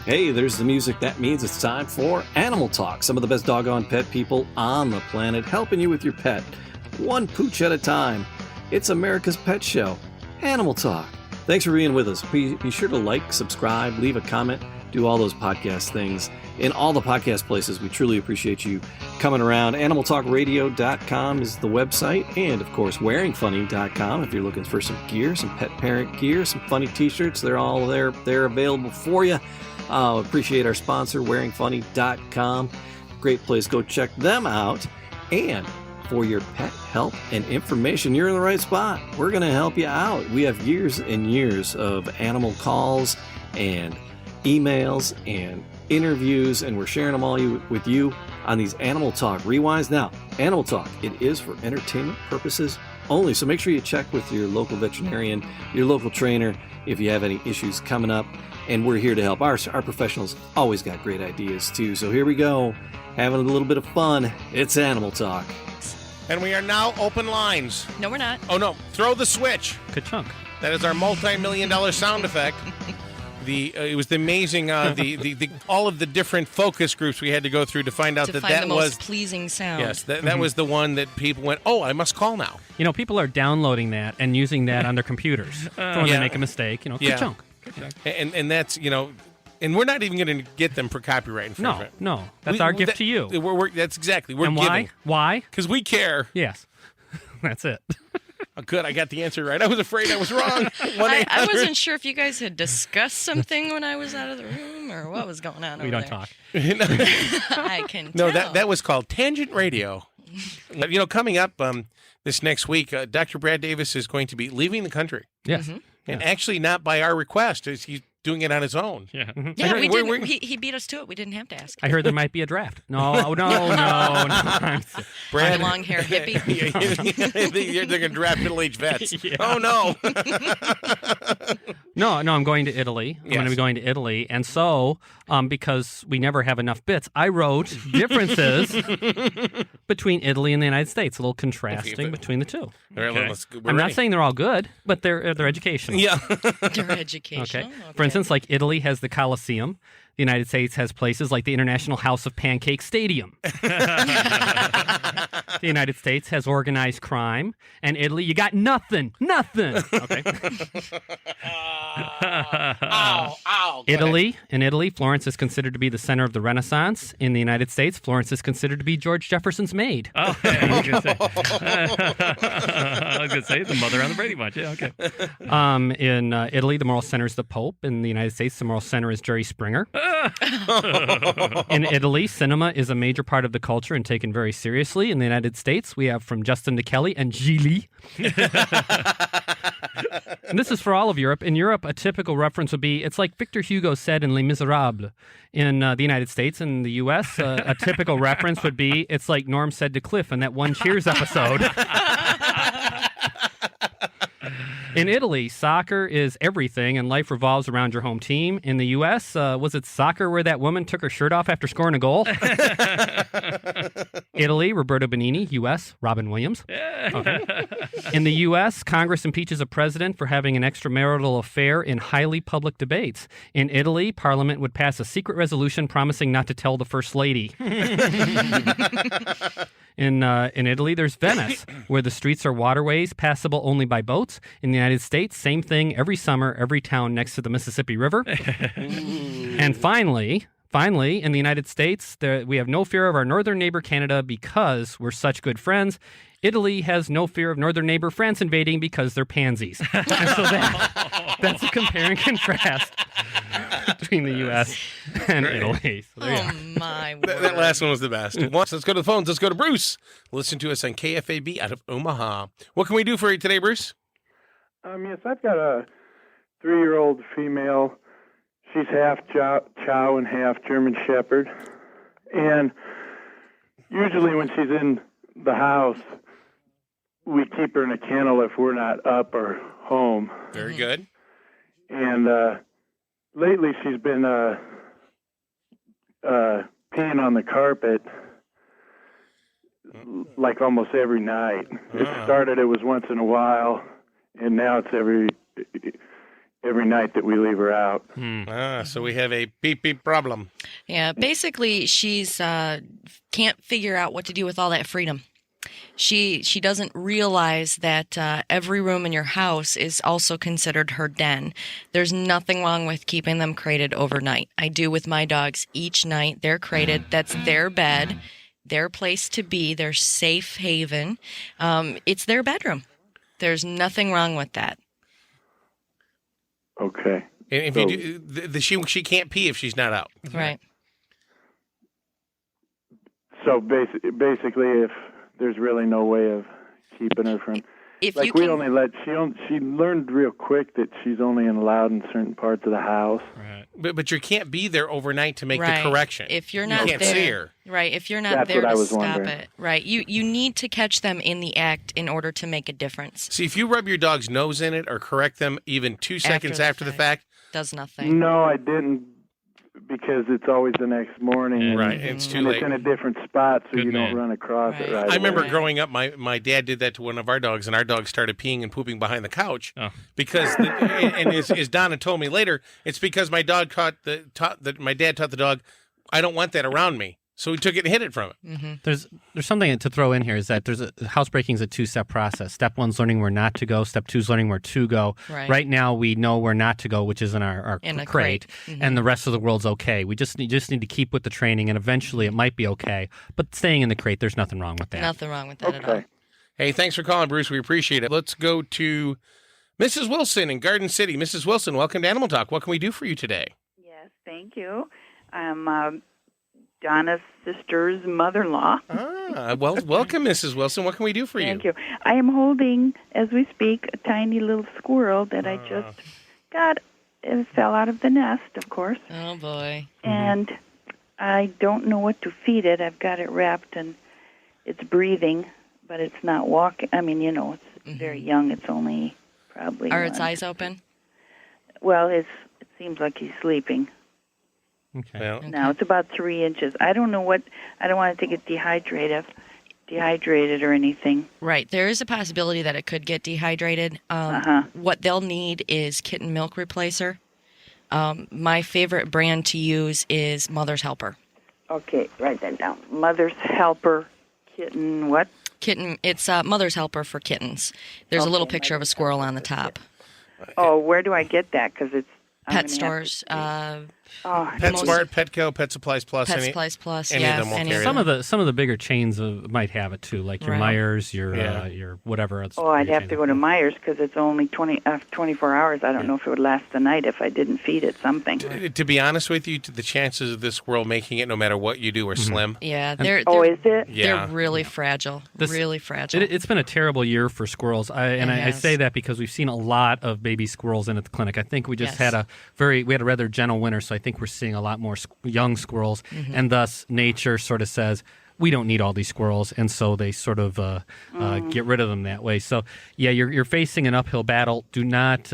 Hey, there's the music. That means it's time for Animal Talk. Some of the best doggone pet people on the planet helping you with your pet, one pooch at a time. It's America's Pet Show, Animal Talk. Thanks for being with us. Be sure to like, subscribe, leave a comment, do all those podcast things in all the podcast places. We truly appreciate you coming around. AnimalTalkRadio.com is the website, and of course, WearingFunny.com if you're looking for some gear, some pet parent gear, some funny t-shirts. They're all there. They're available for you. Appreciate our sponsor, WearingFunny.com. Great place. Go check them out. And for your pet help and information, you're in the right spot. We're going to help you out. We have years and years of animal calls and emails and interviews, and we're sharing them all with you on these Animal Talk Rewinds. Now, Animal Talk, it is for entertainment purposes only, so make sure you check with your local veterinarian, your local trainer, if you have any issues coming up, and we're here to help. Our professionals always got great ideas, too, so here we go, having a little bit of fun. It's Animal Talk. And we are now open lines. No, we're not. Oh, no. Throw the switch. Ka-chunk. That is our multi-million-dollar sound effect. It was amazing, all of the different focus groups we had to go through to find out that the most pleasing sound. Yes, that was the one that people went, oh, I must call now. You know, people are downloading that and using that on their computers. So when they make a mistake, ka-chunk. And that's, and we're not even going to get them for copyright infringement. No. That's our gift to you. That's exactly. We're and giving. Why? Because we care. Yes. That's it. Oh, good, I got the answer right. I was afraid I was wrong. I wasn't sure if you guys had discussed something when I was out of the room or what was going on. We don't talk. I can No, tell. that was called Tangent Radio. Coming up this next week, Dr. Brad Davis is going to be leaving the country. Yes. Mm-hmm. And actually not by our request. He's doing it on his own. Yeah. Yeah, we didn't. He beat us to it. We didn't have to ask. I heard there might be a draft. No. Brad, long hair hippie. They're going to draft middle-aged vets. Yeah. Oh, no. No, I'm going to Italy. I'm going to be going to Italy. And so, because we never have enough bits, I wrote differences between Italy and the United States, a little contrasting between the two. Okay. I'm not saying they're all good, but they're educational. Yeah. They're educational. Okay. For instance, like Italy has the Colosseum. The United States has places like the International House of Pancake Stadium. The United States has organized crime. And Italy, you got nothing. Okay. Ow. In Italy, Florence is considered to be the center of the Renaissance. In the United States, Florence is considered to be George Jefferson's maid. Oh, I was going to say the mother on the Brady Bunch. Yeah, okay. In Italy, the moral center is the Pope. In the United States, the moral center is Jerry Springer. In Italy, cinema is a major part of the culture and taken very seriously. In the United States, we have from Justin to Kelly and Gigli. And this is for all of Europe. In Europe, a typical reference would be, it's like Victor Hugo said in Les Miserables. In the United States and the U.S., a typical reference would be, it's like Norm said to Cliff in that one Cheers episode. In Italy, soccer is everything, and life revolves around your home team. In the U.S., was it soccer where that woman took her shirt off after scoring a goal? Italy, Roberto Benigni. U.S., Robin Williams. Okay. In the U.S., Congress impeaches a president for having an extramarital affair in highly public debates. In Italy, Parliament would pass a secret resolution promising not to tell the First Lady. In Italy, there's Venice, where the streets are waterways passable only by boats. In the United States, same thing every summer, every town next to the Mississippi River. And finally, in the United States, we have no fear of our northern neighbor Canada because we're such good friends. Italy has no fear of northern neighbor France invading because they're pansies. And so that's a compare and contrast between the U.S. and Italy. So my word. That last one was the best. Let's go to the phones. Let's go to Bruce. Listen to us on KFAB out of Omaha. What can we do for you today, Bruce? Yes, I've got a 3-year-old female. She's half Chow and half German Shepherd. And usually when she's in the house, we keep her in a kennel if we're not up or home. Very good. And lately she's been peeing on the carpet like almost every night. It was once in a while, and now it's every night that we leave her out. So we have a beep beep problem. Yeah, basically, she's can't figure out what to do with all that freedom. She doesn't realize that every room in your house is also considered her den. There's nothing wrong with keeping them crated overnight. I do with my dogs each night. They're crated. That's their bed, their place to be, their safe haven. It's their bedroom. There's nothing wrong with that. Okay. And if you do, she can't pee if she's not out. Right. So basically, if there's really no way of keeping her from, If like you we can, only let she learned real quick that she's only allowed in certain parts of the house. Right. But you can't be there overnight to make right. the correction. If you're You not can't there, see her. right? If you're not That's there what I to was stop wondering. it, right? You need to catch them in the act in order to make a difference. See, if you rub your dog's nose in it or correct them even 2 seconds after the fact, Does nothing. No, I didn't, because it's always the next morning. and- right, it's too and late. it's in a different spot, so Good you man. don't run across it Right. right I remember away. growing up, my dad did that to one of our dogs, and our dog started peeing and pooping behind the couch Oh. because, and as Donna told me later, it's because my dog my dad taught the dog, I don't want that around me, so he took it and hid it from it. There's something to throw in here is that housebreaking is a 2-step process. Step 1's learning where not to go. Step 2's learning where to go. Right. Now we know where not to go, which is in our In a crate, crate. and the rest of the world's okay. We just need to keep with the training, and eventually it might be okay. But staying in the crate, there's nothing wrong with that. Nothing wrong with that at all. Okay. Hey, thanks for calling, Bruce. We appreciate it. Let's go to Mrs. Wilson in Garden City. Mrs. Wilson, welcome to Animal Talk. What can we do for you today? Yes, thank you. I'm Donna's sister's mother-in-law. Well, welcome, Mrs. Wilson. What can we do for you? Thank you. I am holding, as we speak, a tiny little squirrel that I just got. It fell out of the nest, of course, Oh boy. and I don't know what to feed it. I've got it wrapped, and it's breathing, but it's not walking. I mean, it's very young. It's only probably... Are its eyes open? Well, it seems like he's sleeping. Okay. Well, Now it's about 3 inches. I don't know what. I don't want to get dehydrated or anything. Right. There is a possibility that it could get dehydrated. What they'll need is kitten milk replacer. My favorite brand to use is Mother's Helper. Okay, write that down. Mother's Helper, kitten. What? Kitten. It's Mother's Helper for kittens. There's a little picture of a squirrel on the top. Oh, where do I get that? Because it's I'm Pet gonna stores. PetSmart, Petco, Pet Supplies Plus. Pet Supplies Plus. any Yeah. of them will any carry of them. Some of the bigger chains might have it too, like your Right. Myers, your Yeah. whatever. Else. Oh, I'd have to go to Myers because it's only 24 hours. I don't know if it would last the night if I didn't feed it something. To be honest with you, the chances of this squirrel making it, no matter what you do, are slim. Yeah. They're Oh, is it? Yeah. They're really fragile. Really fragile. It's been a terrible year for squirrels, I has. say that because we've seen a lot of baby squirrels in at the clinic. I think we just Yes. had a rather gentle winter, so I think we're seeing a lot more young squirrels, and thus nature sort of says we don't need all these squirrels, and so they sort of get rid of them that way. So yeah, you're facing an uphill battle. Do not.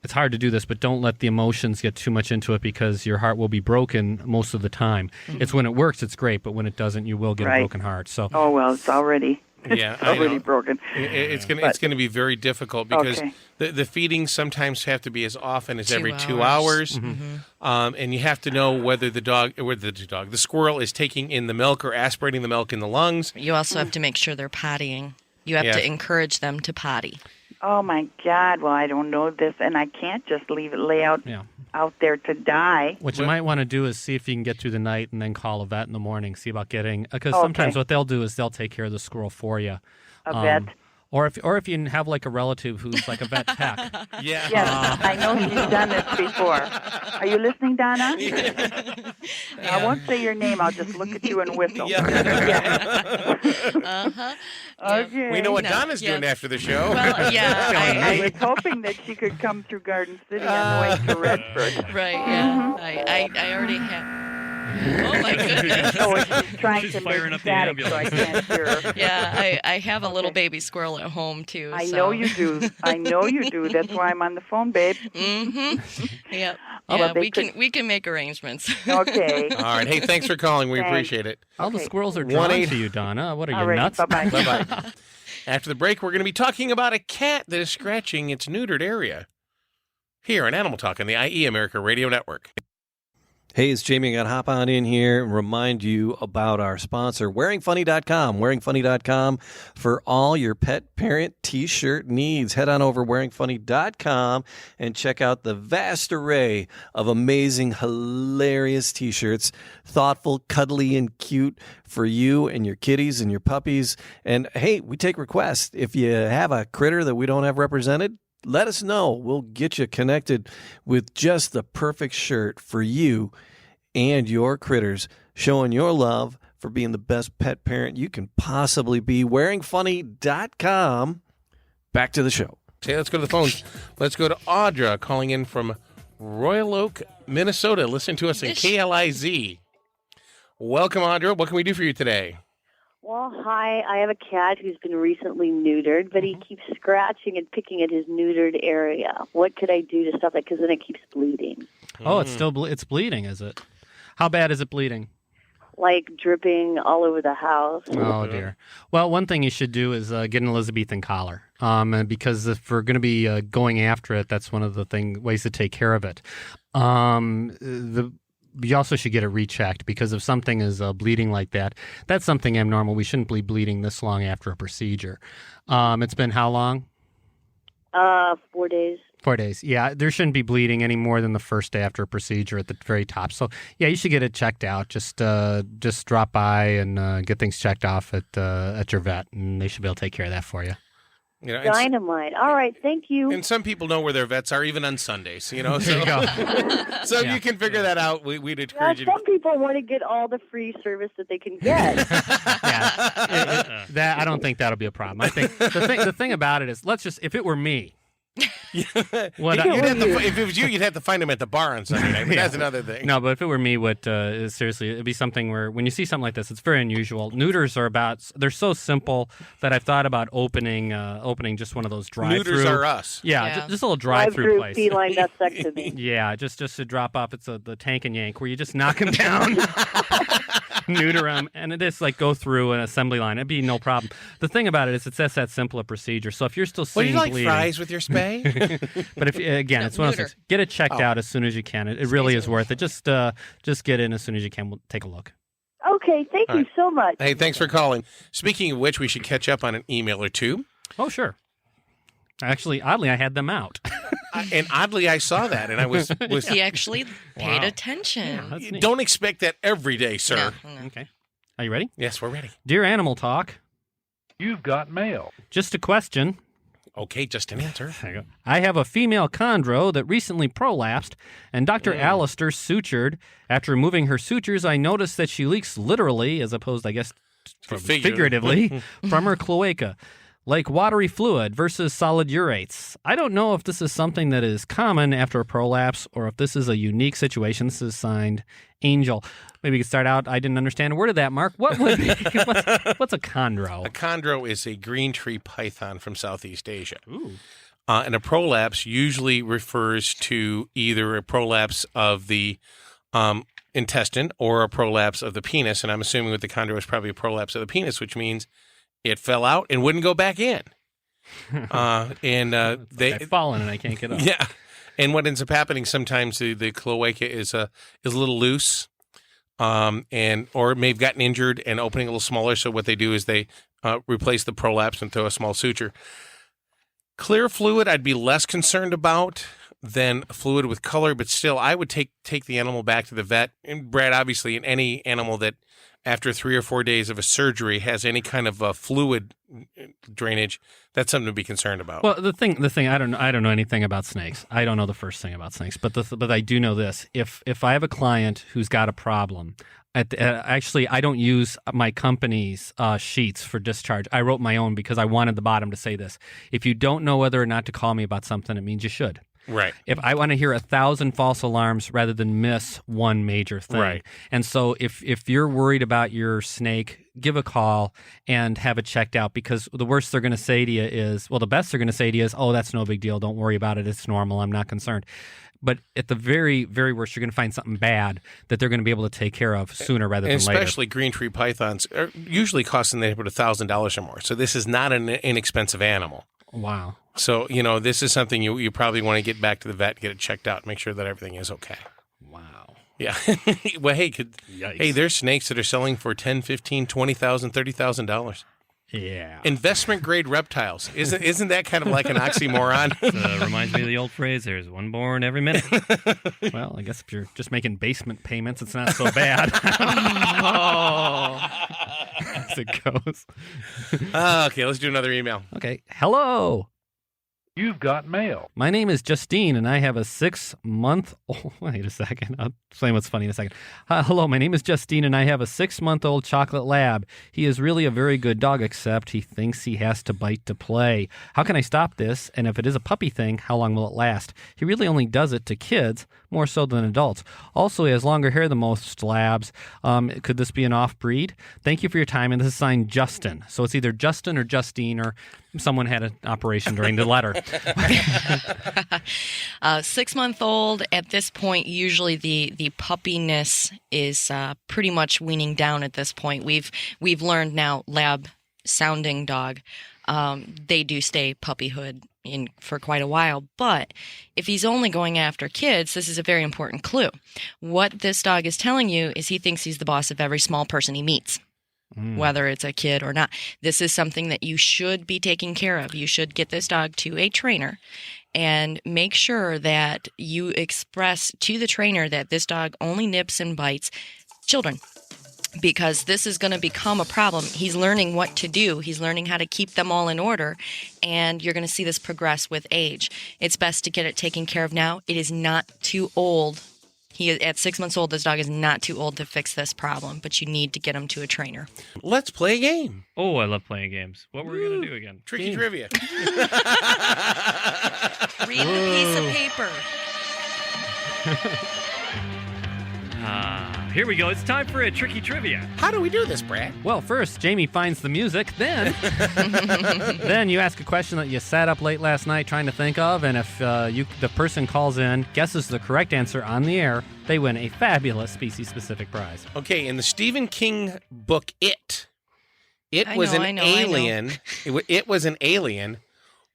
It's hard to do this, but don't let the emotions get too much into it because your heart will be broken most of the time. It's when it works, it's great, but when it doesn't, you will get a broken heart. So Oh well, it's already. Yeah, It's already broken. It's gonna be very difficult because Okay. the feedings sometimes have to be as often as 2 every 2 hours, hours. and you have to know whether the squirrel is taking in the milk or aspirating the milk in the lungs. You also have to make sure they're pottying. You have Yeah. to encourage them to potty. Oh my God! Well, I don't know this, and I can't just leave it lay out there to die. what you might want to do is see if you can get through the night and then call a vet in the morning, see about getting, because Okay. sometimes what they'll do is they'll take care of the squirrel for you. A vet. Or if you have like a relative who's like a vet tech. Yeah. Yes, I know he's done this before. Are you listening, Donna? I won't say your name. I'll just look at you and whistle. Okay. We know what No, Donna's doing yes. after the show. Well, yeah. I was hoping that she could come through Garden City on the way to Redford. Right, yeah. I already have. Oh, my goodness. Oh, she's trying She's to firing make up the static, so I can't hear her. Yeah, I have a little baby squirrel at home, too. I so. know you do. I know you do. That's why I'm on the phone, babe. Mm-hmm. Yep. Oh, Yeah, but they we can make arrangements. Okay. All right. Hey, thanks for calling. We Thanks. appreciate it. All the Okay. squirrels are drawn 1-800 to you, Donna. What are All you, right. nuts? Bye-bye. Bye-bye. After the break, we're going to be talking about a cat that is scratching its neutered area. here on Animal Talk on the IE America Radio Network. Hey, it's Jamie. I got to hop on in here and remind you about our sponsor, wearingfunny.com. Wearingfunny.com for all your pet parent T-shirt needs. Head on over wearingfunny.com and check out the vast array of amazing, hilarious T-shirts. Thoughtful, cuddly, and cute for you and your kitties and your puppies. And hey, we take requests. If you have a critter that we don't have represented, let us know. We'll get you connected with just the perfect shirt for you and your critters, showing your love for being the best pet parent you can possibly be. Wearingfunny.com. Back to the show. Okay, let's go to the phones. Let's go to Audra calling in from Royal Oak, Minnesota. Listen to us in KLIZ. Welcome, Audra. What can we do for you today? Well, hi. I have a cat who's been recently neutered, but he keeps scratching and picking at his neutered area. What could I do to stop that? Because then it keeps bleeding. Oh, it's still it's bleeding, is it? How bad is it bleeding? Like dripping all over the house. Oh, dear. Well, one thing you should do is get an Elizabethan collar, because if we're going to be going after it, that's one of the ways to take care of it. You also should get it rechecked, because if something is bleeding like that, that's something abnormal. We shouldn't be bleeding this long after a procedure. It's been how long? 4 days. 4 days. Yeah, there shouldn't be bleeding any more than the first day after a procedure at the very top. So, yeah, you should get it checked out. Just drop by and get things checked off at your vet, and they should be able to take care of that for you. You know, Dynamite. All right, thank you. And some people know where their vets are, even on Sundays. You know, so, There you go. so if you can figure that out, we'd encourage you. Some people want to get all the free service that they can get. That I don't think that'll be a problem. I think the thing about it is, if it were me. If it was you, you'd have to find him at the bar on Sunday night. But that's another thing. No, but if it were me, seriously, it'd be something where when you see something like this, it's very unusual. Neuters they're so simple that I've thought about opening just one of those drive-through. Neuters are us. Yeah. Just a little drive-through place. Feline, that's sex to me. Yeah, just to drop off. It's the tank and yank where you just knock them down. Neuter them, and it is like go through an assembly line. It'd be no problem. The thing about it is, it's that simple a procedure. So if you're still seeing you like bleeding, fries with your spay? but if it's one of those things. Get it checked out as soon as you can. It really is worth it. Just get in as soon as you can. We'll take a look. Okay, thank you so much. Hey, thanks for calling. Speaking of which, we should catch up on an email or two. Oh, sure. Actually, oddly, I had them out. And oddly, I saw that, and I was He actually paid attention. That's neat. Don't expect that every day, sir. No. Okay. Are you ready? Yes, we're ready. Dear Animal Talk. You've got mail. Just a question. Okay, just an answer. There you go. I have a female chondro that recently prolapsed, and Dr. Allister sutured. After removing her sutures, I noticed that she leaks literally, as opposed, I guess, figuratively, from her cloaca, like watery fluid versus solid urates. I don't know if this is something that is common after a prolapse or if this is a unique situation. This is signed Angel. Maybe you could start out. I didn't understand a word of that, Mark. What would what's a chondro? A chondro is a green tree python from Southeast Asia. Ooh. And a prolapse usually refers to either a prolapse of the intestine or a prolapse of the penis. And I'm assuming with the chondro is probably a prolapse of the penis, which means it fell out and wouldn't go back in. I've fallen and I can't get up. Yeah. And what ends up happening sometimes, the cloaca is a little loose, or it may have gotten injured and opening a little smaller. So what they do is they replace the prolapse and throw a small suture. Clear fluid, I'd be less concerned about than fluid with color, but still, I would take the animal back to the vet. And Brad, obviously, in any animal that after 3 or 4 days of a surgery has any kind of fluid drainage, that's something to be concerned about. Well, the thing, I don't know anything about snakes. I don't know the first thing about snakes, but I do know this. If I have a client who's got a problem, actually, I don't use my company's sheets for discharge. I wrote my own because I wanted the bottom to say this. If you don't know whether or not to call me about something, it means you should. Right. If I want to hear 1,000 false alarms rather than miss one major thing. Right. And so if you're worried about your snake, give a call and have it checked out, because the worst they're going to say to you is, well, the best they're going to say to you is, oh, that's no big deal. Don't worry about it. It's normal. I'm not concerned. But at the very, very worst, you're going to find something bad that they're going to be able to take care of sooner rather than later. Especially green tree pythons are usually costing the neighborhood $1,000 or more. So this is not an inexpensive animal. Wow. So, this is something you probably want to get back to the vet, get it checked out, make sure that everything is okay. Wow. Yeah. Well, hey, Yikes. there's snakes that are selling for $10,000, $15,000, $20,000, $30,000. Yeah. Investment grade reptiles. Isn't that kind of like an oxymoron? Reminds me of the old phrase, there's one born every minute. Well, I guess if you're just making basement payments, it's not so bad. As it goes. Okay, let's do another email. Okay. Hello. You've got mail. My name is Justine, and I have a 6-month-old... Wait a second. I'll explain what's funny in a second. Hello, my name is Justine, and I have a 6-month-old chocolate lab. He is really a very good dog, except he thinks he has to bite to play. How can I stop this? And if it is a puppy thing, how long will it last? He really only does it to kids, more so than adults. Also, he has longer hair than most labs. Could this be an off-breed? Thank you for your time, and this is signed Justin. So it's either Justin or Justine, or someone had an operation during the letter. 6-month-old at this point, usually the puppiness is pretty much weaning down at this point. We've learned now lab sounding dog, they do stay puppyhood in for quite a while. But if he's only going after kids, this is a very important clue. What this dog is telling you is he thinks he's the boss of every small person he meets. Whether it's a kid or not. This is something that you should be taking care of. You should get this dog to a trainer and make sure that you express to the trainer that this dog only nips and bites children, because this is going to become a problem. He's learning what to do. He's learning how to keep them all in order, and you're going to see this progress with age. It's best to get it taken care of now. It is not too old. At 6 months old, this dog is not too old to fix this problem, but you need to get him to a trainer. Let's play a game. Oh, I love playing games. What were we going to do again? Tricky trivia. Read the piece of paper. Here we go. It's time for a tricky trivia. How do we do this, Brad? Well, first, Jamie finds the music. Then you ask a question that you sat up late last night trying to think of, and if the person calls in, guesses the correct answer on the air, they win a fabulous species-specific prize. Okay, in the Stephen King book, It was an alien. It was an alien.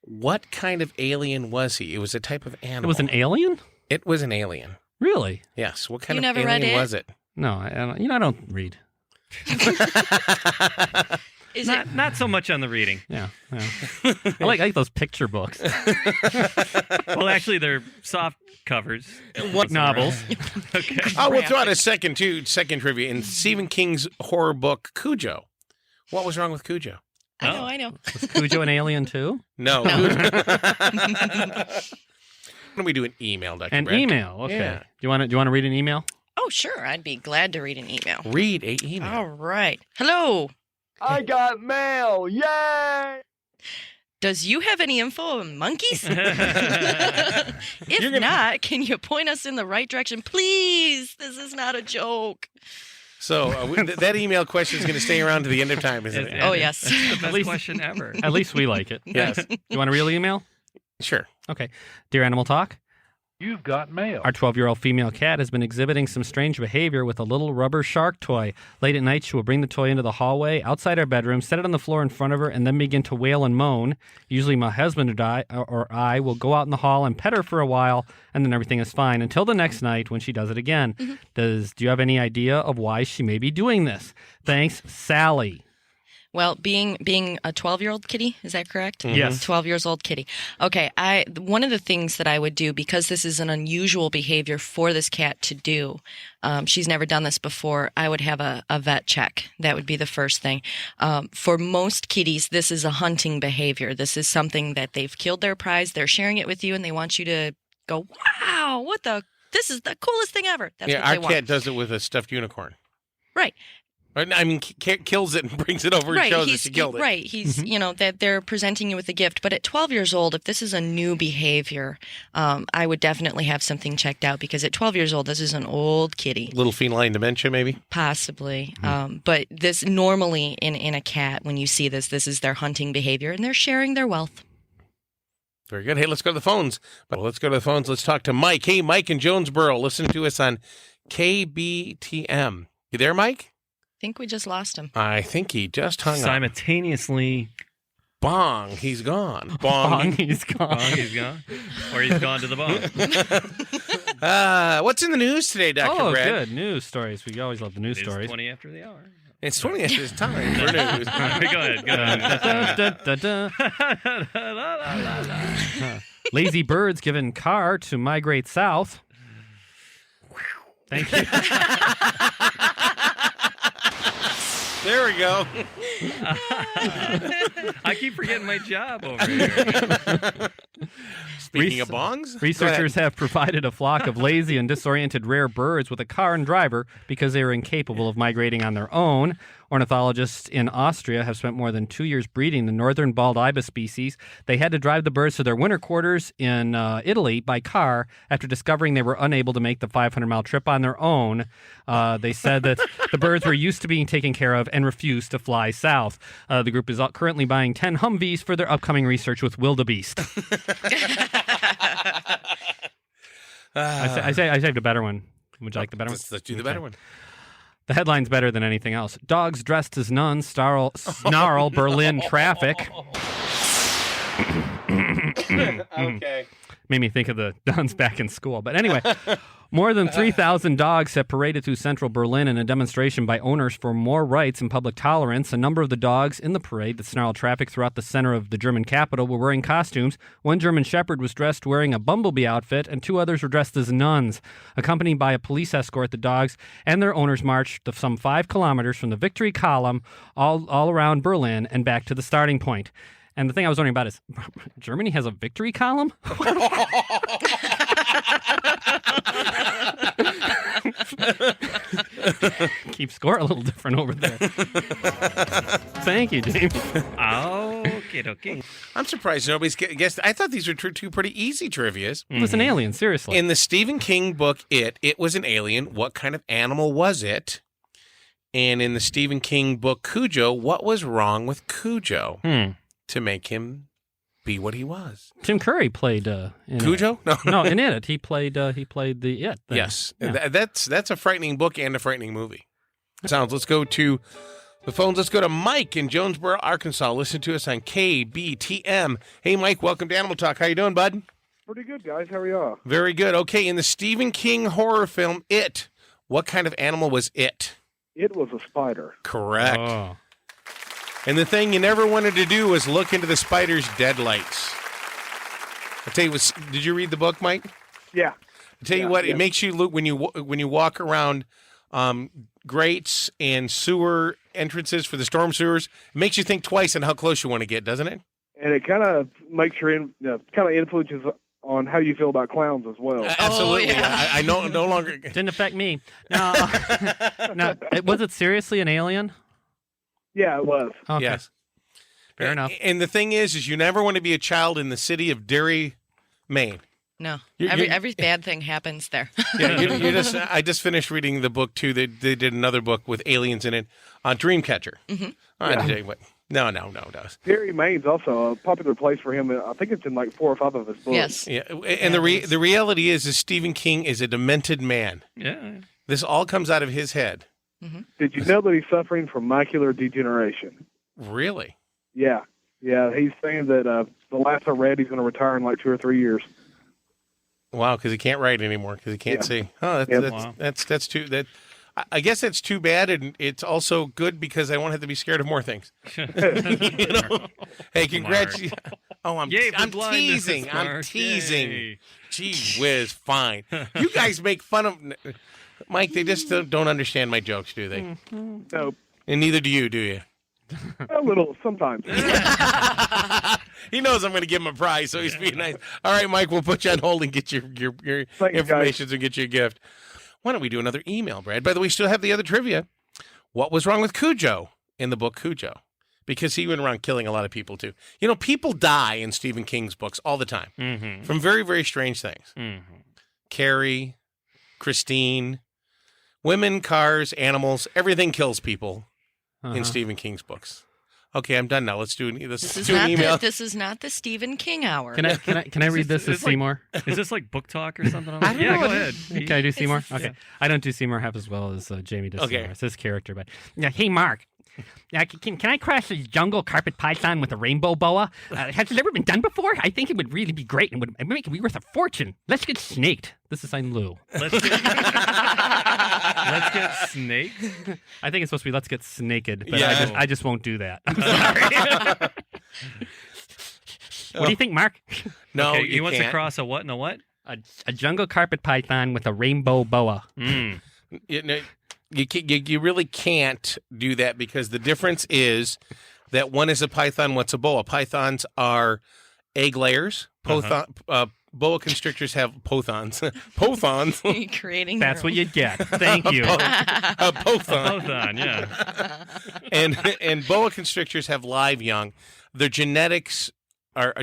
What kind of alien was he? It was a type of animal. It was an alien? It was an alien. Really? Yes. What kind You of never read alien It? was it? No, I don't read. Is it? Not so much on the reading. Yeah. I like those picture books. Well, actually, they're soft covers. What novels? Okay. Oh, we'll throw out a second trivia. In Stephen King's horror book, Cujo. What was wrong with Cujo? I know. Was Cujo an alien too? No. Why don't we do an email, Dr. An Brad? email. Okay. Yeah. Do you want to read an email? Oh, sure. I'd be glad to read an email. Read a email. All right. Hello. I got mail. Yay! Does you have any info on monkeys? If not, can you point us in the right direction? Please. This is not a joke. So that email question is going to stay around to the end of time, isn't it? Oh, yes. It's the best question ever. At least we like it. Yes. Do you want a real email? Sure. Okay. Dear Animal Talk, You've got mail. our 12-year-old female cat has been exhibiting some strange behavior with a little rubber shark toy. Late at night, she will bring the toy into the hallway outside our bedroom, set it on the floor in front of her, and then begin to wail and moan. Usually my husband or I will go out in the hall and pet her for a while, and then everything is fine until the next night when she does it again. Do you have any idea of why she may be doing this? Thanks, Sally. Well, being a 12-year-old kitty, is that correct? Yes. 12 years old kitty. Okay, one of the things that I would do, because this is an unusual behavior for this cat to do, she's never done this before, I would have a vet check. That would be the first thing. For most kitties, this is a hunting behavior. This is something that they've killed their prize, they're sharing it with you, and they want you to go, wow, this is the coolest thing ever. That's what they our want. cat does it with a stuffed unicorn. Right. I mean, kills it and brings it over and shows that she killed it. Right. He's, that they're presenting you with a gift. But at 12 years old, if this is a new behavior, I would definitely have something checked out, because at 12 years old, this is an old kitty. Little feline dementia, maybe? Possibly. But this normally in a cat, when you see this is their hunting behavior, and they're sharing their wealth. Very good. Hey, let's go to the phones. Let's talk to Mike. Hey, Mike in Jonesboro. Listen to us on KBTM. You there, Mike? I think we just lost him. I think he just hung up. Simultaneously Bong, he's gone. Bong, he's gone. Bong, he's gone. Or he's gone to the bong. What's in the news today, Dr. Oh, Brad? good. News stories. We always love the news It's stories. 20 after the hour. It's 20 after his time for news. Go ahead. Go ahead. Lazy birds given car to migrate south. Thank you. There we go. I keep forgetting my job over here. Speaking of bongs, Researchers have provided a flock of lazy and disoriented rare birds with a car and driver because they are incapable of migrating on their own. Ornithologists in Austria have spent more than 2 years breeding the northern bald ibis species. They had to drive the birds to their winter quarters in Italy by car after discovering they were unable to make the 500-mile trip on their own. They said that the birds were used to being taken care of and refused to fly south. The group is currently buying 10 Humvees for their upcoming research with wildebeest. I saved a better one. Would you like the better one? Let's do the better one. The headline's better than anything else. Dogs dressed as nuns snarl Berlin traffic. Okay. Made me think of the nuns back in school. But anyway, more than 3,000 dogs have paraded through central Berlin in a demonstration by owners for more rights and public tolerance. A number of the dogs in the parade that snarled traffic throughout the center of the German capital were wearing costumes. One German shepherd was dressed wearing a bumblebee outfit, and 2 others were dressed as nuns. Accompanied by a police escort, the dogs and their owners marched some 5 kilometers from the Victory Column all around Berlin and back to the starting point. And the thing I was wondering about is, Germany has a victory column? Keep score a little different over there. Thank you, James. Okay. I'm surprised nobody's guessed. I thought these were two pretty easy trivias. It was an alien, seriously. In the Stephen King book, It was an alien. What kind of animal was it? And in the Stephen King book, Cujo, what was wrong with Cujo to make him be what he was? Tim Curry played in Cujo? It. No, in it he played the It thing. Yes, Yeah. that's a frightening book and a frightening movie. Sounds. Let's go to the phones. Let's go to Mike in Jonesboro, Arkansas. Listen to us on KBTM. Hey, Mike, welcome to Animal Talk. How you doing, bud? Pretty good, guys. How are y'all? Very good. Okay, in the Stephen King horror film It, what kind of animal was it? It was a spider. Correct. Oh. And the thing you never wanted to do was look into the spider's deadlights. I'll tell you what, did you read the book, Mike? Yeah. I'll tell you what, it makes you look, when you walk around grates and sewer entrances for the storm sewers, it makes you think twice on how close you want to get, doesn't it? And it kind of makes kind of influences on how you feel about clowns as well. Absolutely. Oh, yeah. I no longer... Didn't affect me. No, was it seriously an alien? Yeah, it was. Okay. Yes. Fair enough. And the thing is you never want to be a child in the city of Derry, Maine. No, You're- every bad thing happens there. Yeah, I just finished reading the book too. They did another book with aliens in it on Dreamcatcher. Mm-hmm. All right, tell you what. No. Derry, Maine's also a popular place for him. I think it's in like 4 or 5 of his books. Yes. Yeah, and the reality is Stephen King is a demented man. Yeah. This all comes out of his head. Mm-hmm. Did you know that he's suffering from macular degeneration? Really? Yeah. He's saying that the last I read, he's going to retire in like 2 or 3 years. Wow, because he can't write ananymore because he can't see. Oh, that's too that. I guess that's too bad, and it's also good because I won't have to be scared of more things. You know? Hey, congratulations! Oh, I'm teasing. I'm teasing. Yay. Gee whiz, fine. You guys make fun of Mike. They just don't understand my jokes, do they? No, And neither do you? a little sometimes. He knows I'm going to give him a prize, so he's being nice. All right, Mike, we'll put you on hold and get your Thanks, information and get you a gift. Why don't we do another email, Brad? By the way, we still have the other trivia. What was wrong with Cujo in the book Cujo? Because he went around killing a lot of people, too. You know, people die in Stephen King's books all the time from very, very strange things. Carrie, Christine, women, cars, animals, everything kills people in Stephen King's books. Okay, I'm done now. Let's do an email. This is not the Stephen King hour. Can I read this as Seymour? Is this like book talk or something? I don't know. Go ahead. Can I do Seymour? Okay. I don't do Seymour half as well as Jamie does. Okay. Seymour. It's his character, but yeah. Hey, Mark. Can I crash a jungle carpet python with a rainbow boa? Has it ever been done before? I think it would really be great and would make it be worth a fortune. Let's get snaked. This is signed Lou. Let's get snaked? I think it's supposed to be let's get snaked, but Yeah. I just won't do that. I'm sorry. What do you think, Mark? No, Okay, he you wants can't. to cross a what and a what? A jungle carpet python with a rainbow boa. Mm. You really can't do that because the difference is that one is a python, one's a boa. Pythons are egg layers. Boa constrictors have pothons. Pothons. Creating. That's what you get. Thank you. A pothon. Both on, yeah. And boa constrictors have live young. Their genetics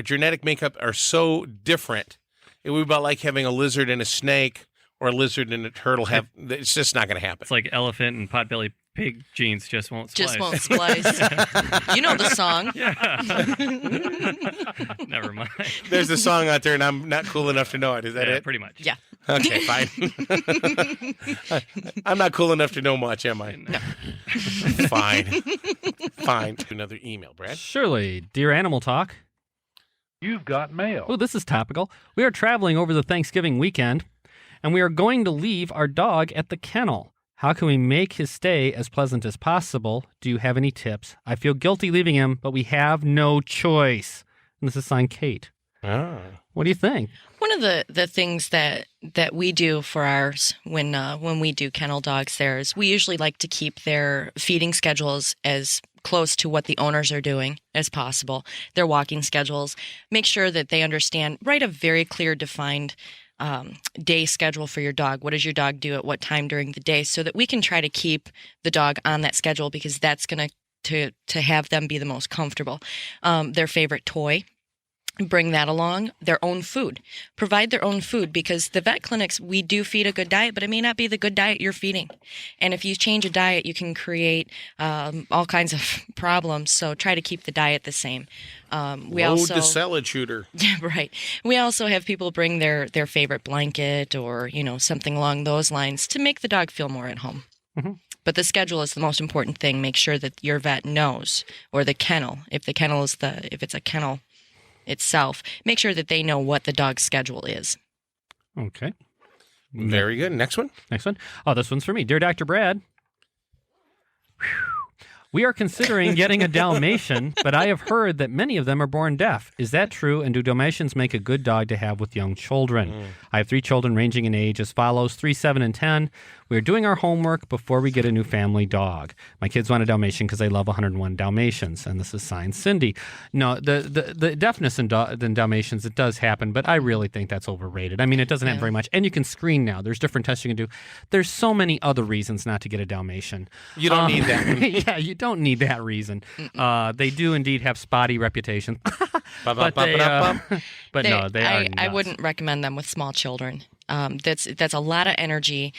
genetic makeup are so different. It would be about like having a lizard and a snake or a lizard and a turtle. It's just not going to happen. It's like elephant and potbelly pig genes just won't splice. Just won't splice. You know the song. Yeah. Never mind. There's a song out there, and I'm not cool enough to know it. Is that it? Pretty much. Yeah. Okay, fine. I'm not cool enough to know much, am I? No. Fine. Another email, Brad. Surely, dear Animal Talk. You've got mail. Oh, this is topical. We are traveling over the Thanksgiving weekend, and we are going to leave our dog at the kennel. How can we make his stay as pleasant as possible? Do you have any tips? I feel guilty leaving him, but we have no choice. And this is signed Kate. Oh. What do you think? One of the things that we do for ours when we do kennel dogs there is we usually like to keep their feeding schedules as close to what the owners are doing as possible, their walking schedules. Make sure that they understand, write a very clear, defined day schedule for your dog. What does your dog do at what time during the day so that we can try to keep the dog on that schedule because that's going to have them be the most comfortable. Their favorite toy. Bring that along. Their own food. Provide their own food because the vet clinics, we do feed a good diet, but it may not be the good diet you're feeding. And if you change a diet, you can create all kinds of problems. So try to keep the diet the same. Load the salad shooter. Yeah, right. We also have people bring their favorite blanket or, something along those lines to make the dog feel more at home. Mm-hmm. But the schedule is the most important thing. Make sure that your vet knows, or the kennel, if it's a kennel itself, make sure that they know what the dog's schedule is. Okay. Very good. Next one. Oh, this one's for me. Dear Dr. Brad, we are considering getting a Dalmatian, but I have heard that many of them are born deaf. Is that true? And do Dalmatians make a good dog to have with young children? I have 3 children ranging in age as follows, 3, 7, and 10. We are doing our homework before we get a new family dog. My kids want a Dalmatian because they love 101 Dalmatians, and this is signed Cindy. No, the deafness in Dalmatians, it does happen, but I really think that's overrated. I mean, it doesn't happen very much, and you can screen now. There's different tests you can do. There's so many other reasons not to get a Dalmatian. You don't need that one. Yeah, you don't need that reason. They do indeed have spotty reputations. But they are I wouldn't recommend them with small children. That's a lot of energy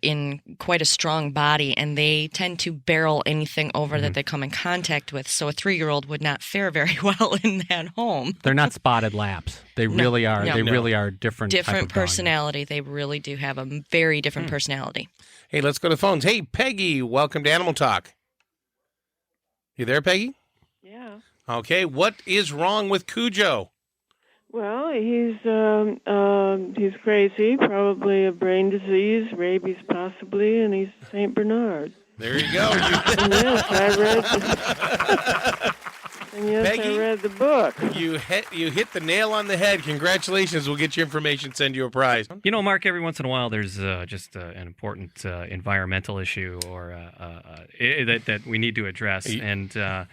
in quite a strong body, and they tend to barrel anything over that they come in contact with. So a 3-year-old would not fare very well in that home. They're not spotted laps. They really are. No. They really are different. Different type of personality. They really do have a very different personality. Hey, let's go to the phones. Hey, Peggy, welcome to Animal Talk. You there, Peggy? Yeah. Okay, what is wrong with Cujo? Well, he's crazy, probably a brain disease, rabies possibly, and he's St. Bernard. There you go. And yes, Peggy, I read the book. You hit the nail on the head. Congratulations. We'll get you information, send you a prize. Mark, every once in a while there's just an important environmental issue or that we need to address. And our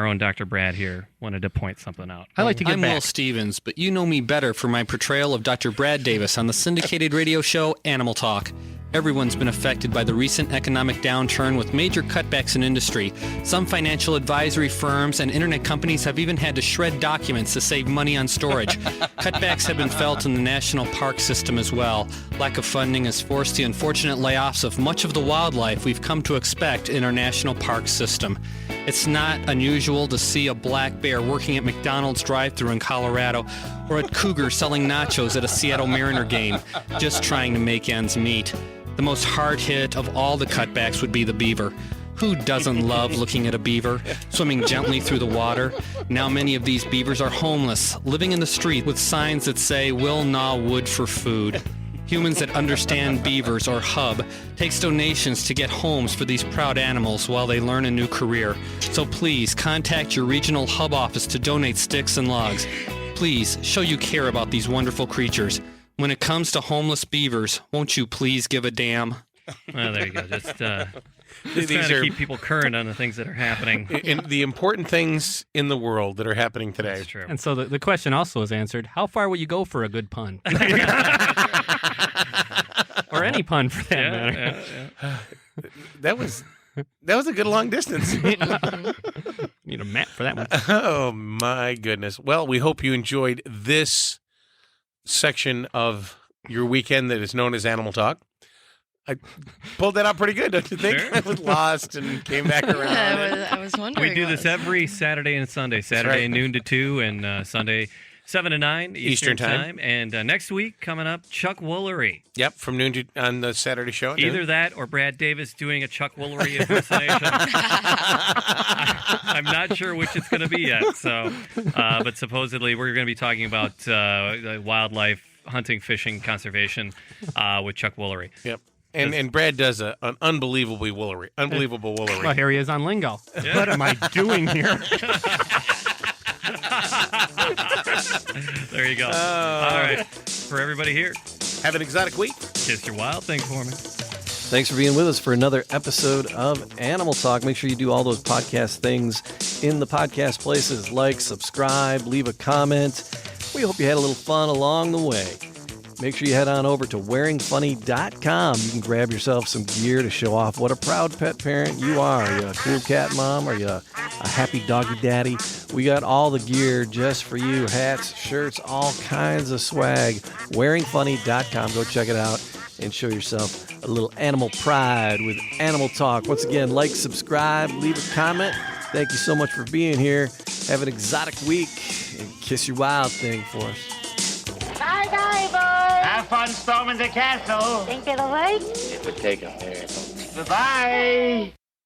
own Dr. Brad here wanted to point something out. I like to get I'm back. Will Stevens, but you know me better for my portrayal of Dr. Brad Davis on the syndicated radio show Animal Talk. Everyone's been affected by the recent economic downturn with major cutbacks in industry. Some financial advisory firms and internet companies have even had to shred documents to save money on storage. Cutbacks have been felt in the national park system as well. Lack of funding has forced the unfortunate layoffs of much of the wildlife we've come to expect in our national park system. It's not unusual to see a black bear working at McDonald's drive-thru in Colorado or a cougar selling nachos at a Seattle Mariner game, just trying to make ends meet. The most hard hit of all the cutbacks would be the beaver. Who doesn't love looking at a beaver swimming gently through the water? Now many of these beavers are homeless, living in the street with signs that say, "Will gnaw wood for food." Humans that understand beavers, or HUB, takes donations to get homes for these proud animals while they learn a new career. So please contact your regional HUB office to donate sticks and logs. Please show you care about these wonderful creatures. When it comes to homeless beavers, won't you please give a damn? Well, there you go. Just trying to keep people current on the things that are happening. In the important things in the world that are happening today. That's true. And so the question also was answered, how far will you go for a good pun? Or any pun for that matter. Yeah. That was a good long distance. Need a map for that one. Oh, my goodness. Well, we hope you enjoyed this section of your weekend that is known as Animal Talk. I pulled that out pretty good, don't you think? Sure. I was lost and came back around. I was wondering. We do this every Saturday and Sunday. Saturday noon to 2 and Sunday 7 to 9 Eastern time. And next week, coming up, Chuck Woolery. Yep, from noon to on the Saturday show. Either that or Brad Davis doing a Chuck Woolery impersonation. I'm not sure which it's going to be yet. So, but supposedly we're going to be talking about wildlife, hunting, fishing, conservation with Chuck Woolery. Yep. And Brad does an unbelievable woolery. Well, here he is on Lingo. Yeah. What am I doing here? There you go. All right. For everybody here, have an exotic week. Kiss your wild thing for me. Thanks for being with us for another episode of Animal Talk. Make sure you do all those podcast things in the podcast places, like, subscribe, leave a comment. We hope you had a little fun along the way. Make sure you head on over to wearingfunny.com. You can grab yourself some gear to show off what a proud pet parent you are. Are you a cool cat mom? Are you a happy doggy daddy? We got all the gear just for you. Hats, shirts, all kinds of swag. Wearingfunny.com. Go check it out and show yourself a little animal pride with Animal Talk. Once again, like, subscribe, leave a comment. Thank you so much for being here. Have an exotic week and kiss your wild thing for us. Bye-bye, boys. Have fun storming the castle. Think it'll work? It would take a miracle. Bye-bye.